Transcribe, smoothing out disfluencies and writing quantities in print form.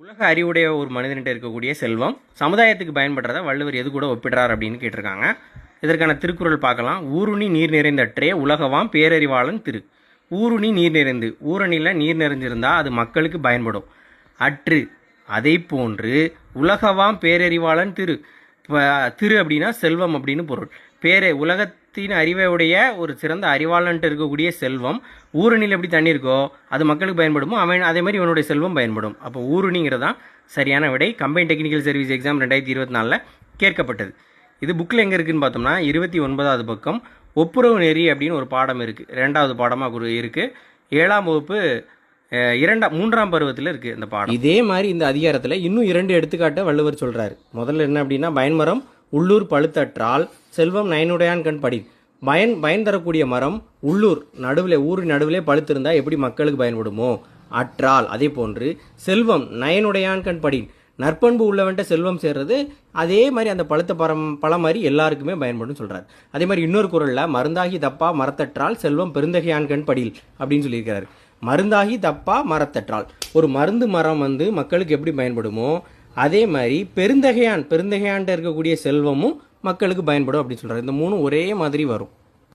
உலக அறிவுடைய ஒரு மனிதன்கிட்ட இருக்கக்கூடிய செல்வம் சமுதாயத்துக்கு பயன்படுறத வள்ளுவர் எது கூட ஒப்பிடுறார் அப்படின்னு கேட்டிருக்காங்க. இதற்கான திருக்குறள் பார்க்கலாம். ஊருணி நீர் நிறைந்தற்றே உலகவாம் பேரறிவாளன் திரு. ஊருணி நீர் நிறைந்து, ஊரணியில் நீர் நிறைஞ்சிருந்தால் அது மக்களுக்கு பயன்படும். அற்று அதை போன்று உலகவாம் பேரறிவாளன் திரு. திரு அப்படின்னா செல்வம் அப்படின்னு பொருள். உலகத்தின் அறிவையுடைய ஒரு சிறந்த அறிவாளன்ட்டு இருக்கக்கூடிய செல்வம் ஊரணியில் எப்படி தண்ணி இருக்கோ அது மக்களுக்கு பயன்படுமோ அதே மாதிரி இவனுடைய செல்வம் பயன்படும். அப்போ ஊருணிங்கிறதான் சரியான விடை. கம்பைன் டெக்னிக்கல் சர்வீஸ் எக்ஸாம் 2024 கேட்கப்பட்டது. இது புக்கில் எங்கே இருக்குதுன்னு பார்த்தோம்னா 29வது பக்கம் ஒப்புரவு நெறி அப்படின்னு ஒரு பாடம் இருக்குது. 2வது பாடமாக இருக்குது. 7ஆம் வகுப்பு 3ஆம் பருவத்தில் இருக்குது இந்த பாடம். இதே மாதிரி இந்த அதிகாரத்தில் இன்னும் 2 எடுத்துக்காட்டை வள்ளுவர் சொல்கிறார். முதல்ல என்ன அப்படின்னா, பயன்மரம் உள்ளூர் பழுத்தற்றால் செல்வம் நயனுடையான் கண் படி. பயன் தரக்கூடிய மரம் உள்ளூர் ஊரின் நடுவிலே பழுத்திருந்தால் எப்படி மக்களுக்கு பயன்படுமோ அற்றால் அதே போன்று செல்வம் நயனுடையான் கண் படி. நற்பண்பு உள்ளவன்ட்ட செல்வம் சேர்றது அதே மாதிரி அந்த பழுத்த பழம் மாதிரி எல்லாருக்குமே பயன்படும் சொல்கிறார். அதே மாதிரி இன்னொரு குறளில் மருந்தாகி தப்பா மரத்தற்றால் செல்வம் பெருந்தகையான் கண் படில் அப்படின்னு சொல்லியிருக்கிறாரு. மருந்தாகி தப்பா மரத்தற்றால் ஒரு மருந்து மரம் மக்களுக்கு எப்படி பயன்படுமோ அதே மாதிரி பெருந்தகையான்ட்ட இருக்கக்கூடிய செல்வமும் மக்களுக்கு பயன்படும் அப்படின்னு சொல்கிறார். இந்த 3 ஒரே மாதிரி வரும்.